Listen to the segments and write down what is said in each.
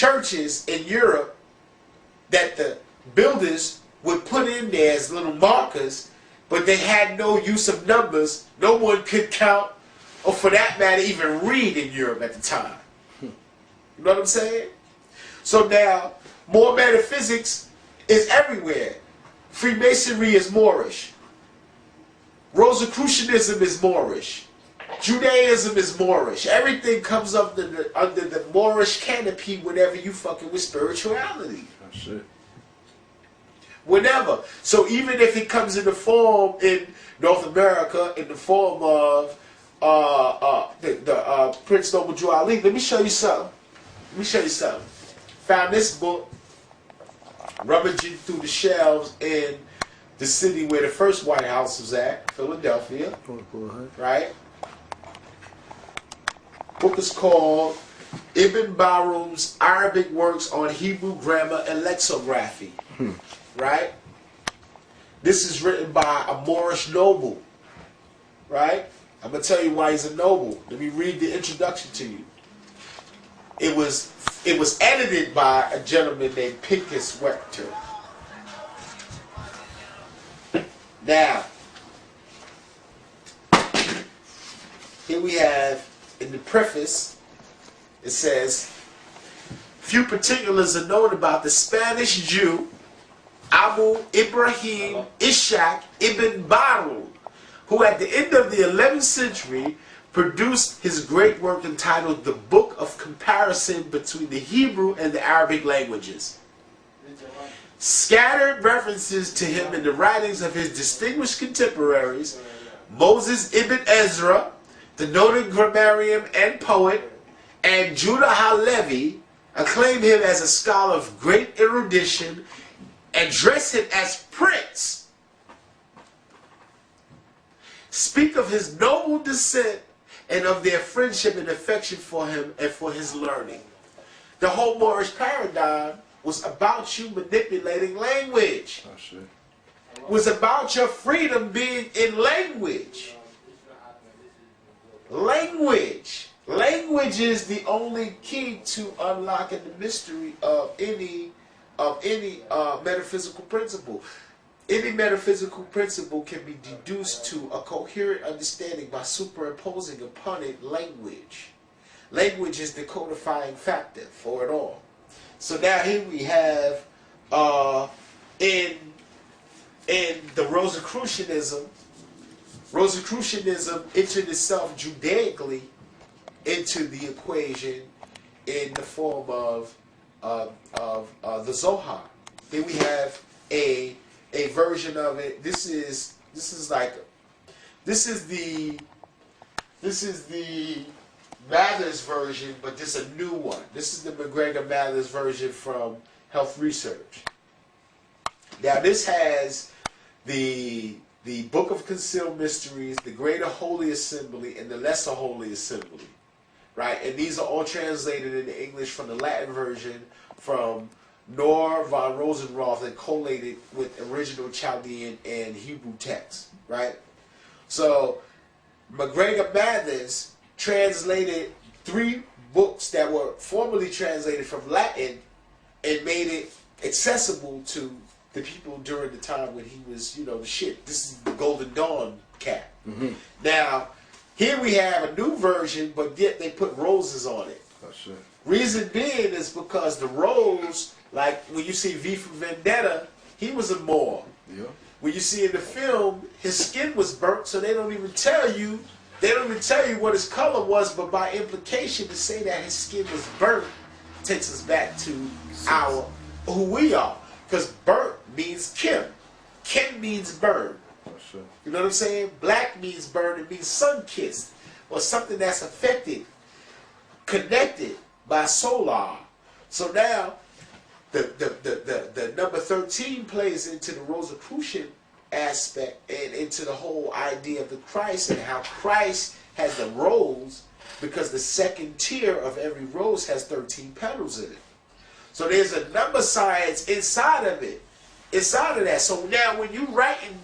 churches in Europe that the builders would put in there as little markers, but they had no use of numbers. No one could count, or for that matter, even read in Europe at the time. You know what I'm saying? So now, Moor Metaphysics is everywhere. Freemasonry is Moorish. Rosicrucianism is Moorish. Judaism is Moorish. Everything comes under the Moorish canopy whenever you fucking with spirituality. That's it. Whenever. So even if it comes in the form in North America, in the form of Prince Noble Drew Ali, let me show you something. Let me show you something. Found this book rummaging through the shelves in the city where the first White House was at, Philadelphia. Right? Book is called Ibn Barum's Arabic Works on Hebrew Grammar and Lexicography. Right? This is written by a Moorish noble. Right? I'm going to tell you why he's a noble. Let me read the introduction to you. It was edited by a gentleman named Pincus Wechter. Now, here we have in the preface, it says, few particulars are known about the Spanish Jew Abu Ibrahim Ishaq ibn Barum, who at the end of the 11th century produced his great work entitled The Book of Comparison Between the Hebrew and the Arabic Languages. Scattered references to him in the writings of his distinguished contemporaries, Moses ibn Ezra, the noted grammarian and poet, and Judah Halevi, acclaim him as a scholar of great erudition, address him as Prince, speak of his noble descent, and of their friendship and affection for him and for his learning. The whole Moorish paradigm was about you manipulating language. That's it. Was about your freedom being in language. Language. Language is the only key to unlocking the mystery of any metaphysical principle. Any metaphysical principle can be deduced to a coherent understanding by superimposing upon it language. Language is the codifying factor for it all. So now here we have in the Rosicrucianism entered itself Judaically into the equation in the form of the Zohar. Then we have a version of it. This is the Mathers version, but this is a new one. This is the McGregor Mathers version from Health Research. Now this has the Book of Concealed Mysteries, the Greater Holy Assembly, and the Lesser Holy Assembly. Right? And these are all translated into English from the Latin version from Noor von Rosenroth and collated with original Chaldean and Hebrew texts. Right? So McGregor Mathers translated 3 books that were formerly translated from Latin and made it accessible to the people during the time when he was, the shit. This is the Golden Dawn cat. Mm-hmm. Now, here we have a new version, but yet they put roses on it. That's it. Reason being is because the rose, like when you see V for Vendetta, he was a Moor. Yeah. When you see in the film, his skin was burnt, so they don't even tell you what his color was, but by implication to say that his skin was burnt takes us back to who we are. Because burnt means Kim. Kim means burn. You know what I'm saying? Black means burn. It means sun-kissed. Or something that's affected, connected by solar. So now, the number 13 plays into the Rosicrucian aspect and into the whole idea of the Christ and how Christ has the rose because the second tier of every rose has 13 petals in it. So there's a number science inside of it, inside of that. So now when you writing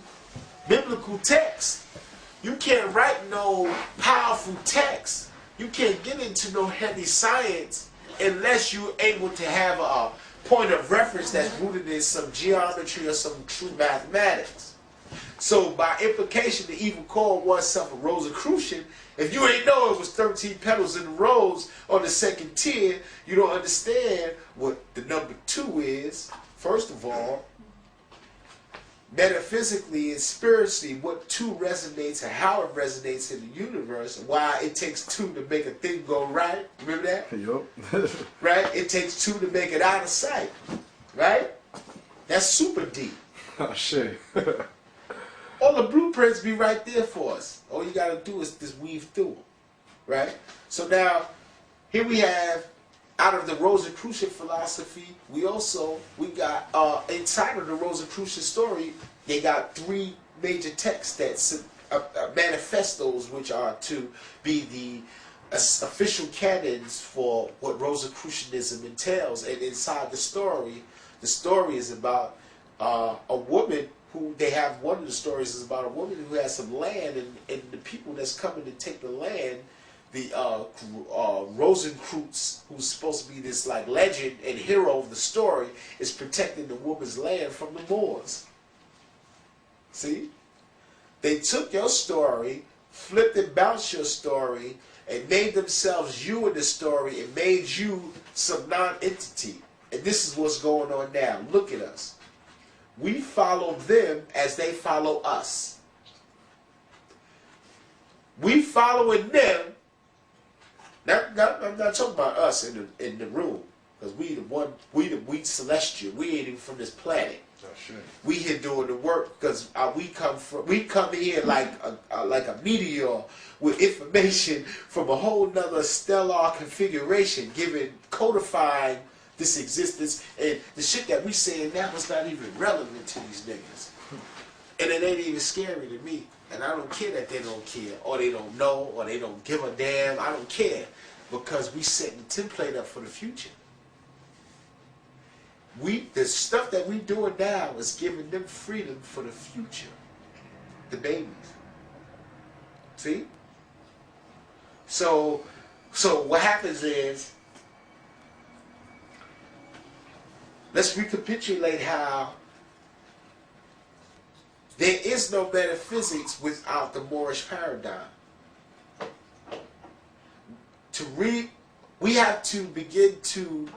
biblical text, you can't write no powerful text. You can't get into no heavy science unless you're able to have a point of reference that's rooted in some geometry or some true mathematics. So by implication, the evil called oneself a Rosicrucian. If you ain't know it was 13 petals in the rose on the second tier, you don't understand what the number 2 is. First of all, metaphysically and spiritually, what 2 resonates and how it resonates in the universe, and why it takes 2 to make a thing go right. Remember that? Yup. Right? It takes 2 to make it out of sight. Right? That's super deep. Oh, shit. All the blueprints be right there for us. All you got to do is just weave through them. Right? So now, here we have, out of the Rosicrucian philosophy, we got, inside of the Rosicrucian story, they got 3 major texts that manifestos, which are to be the official canons for what Rosicrucianism entails. And inside the story is about a woman who, they have, one of the stories is about a woman who has some land, and the people that's coming to take the land, the Rosencreutz, who's supposed to be this like legend and hero of the story, is protecting the woman's land from the Moors. See? They took your story, flipped and bounced your story, and made themselves you in the story, and made you some non-entity. And this is what's going on now. Look at us. We follow them as they follow us. We following them. I'm not talking about us in the room, because we celestial. We ain't even from this planet. That's right. We here doing the work because we come here like a meteor with information from a whole nother stellar configuration, codifying this existence, and the shit that we saying now is not even relevant to these niggas, and it ain't even scary to me. And I don't care that they don't care, or they don't know, or they don't give a damn. I don't care, because we setting the template up for the future. The stuff that we doing now is giving them freedom for the future. The babies. See? So what happens is, let's recapitulate how there is no metaphysics without the Moorish paradigm. We have to begin to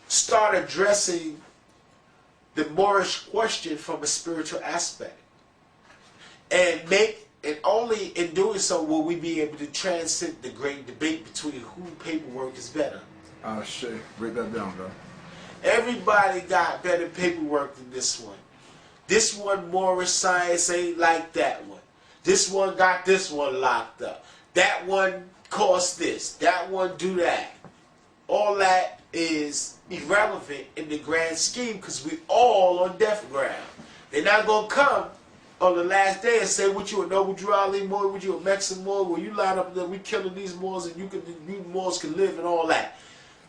start addressing the Moorish question from a spiritual aspect. And only in doing so will we be able to transcend the great debate between who paperwork is better. Oh, shit. Break that down, bro. Everybody got better paperwork than this one. This one, Moorish science ain't like that one. This one got this one locked up. That one cost this. That one do that. All that is irrelevant in the grand scheme, because we all on death ground. They're not going to come on the last day and say, what you a Noble Drew Ali Moor, what you a Mexican Moor, well, you line up there, we killing these Moors, and you Moors can live and all that.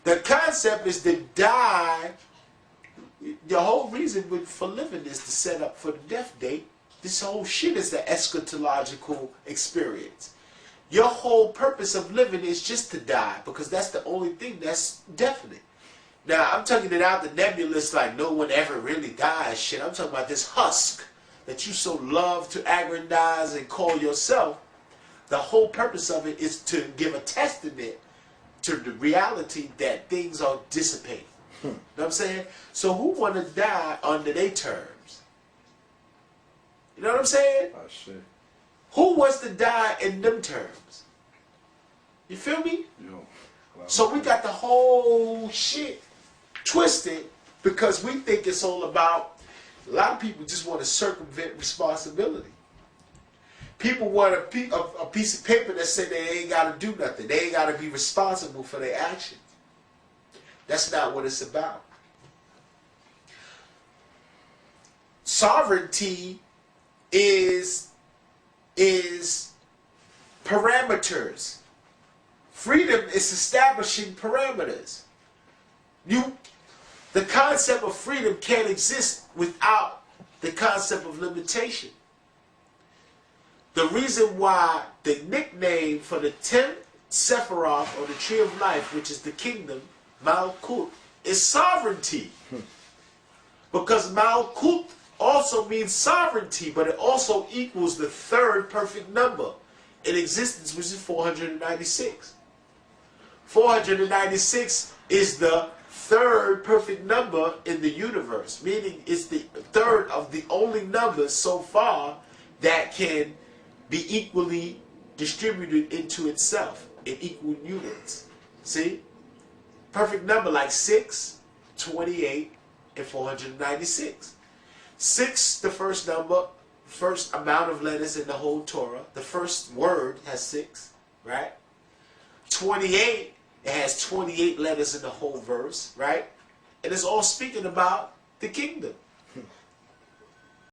The concept is to die. The whole reason for living is to set up for the death date. This whole shit is the eschatological experience. Your whole purpose of living is just to die, because that's the only thing that's definite. Now, I'm taking it out the nebulous like no one ever really dies shit. I'm talking about this husk that you so love to aggrandize and call yourself. The whole purpose of it is to give a testament to the reality that things are dissipating. You know what I'm saying? So who want to die under their terms? You know what I'm saying? Oh, shit. Who wants to die in them terms? You feel me? Yo. So we got the whole shit twisted because we think it's all about, a lot of people just want to circumvent responsibility. People want a piece of paper that say they ain't got to do nothing. They ain't got to be responsible for their actions. That's not what it's about. Sovereignty is parameters. Freedom is establishing parameters. The concept of freedom can't exist without the concept of limitation. The reason why the nickname for the 10th Sephiroth, or the tree of life, which is the kingdom, Malkut, is sovereignty. Because Malkut also means sovereignty, but it also equals the third perfect number in existence, which is 496. 496 is the third perfect number in the universe, meaning it's the third of the only numbers so far that can be equally distributed into itself in equal units. See? Perfect number like 6, 28, and 496. 6, the first number, first amount of letters in the whole Torah. The first word has 6, right? 28, it has 28 letters in the whole verse, right? And it's all speaking about the kingdom.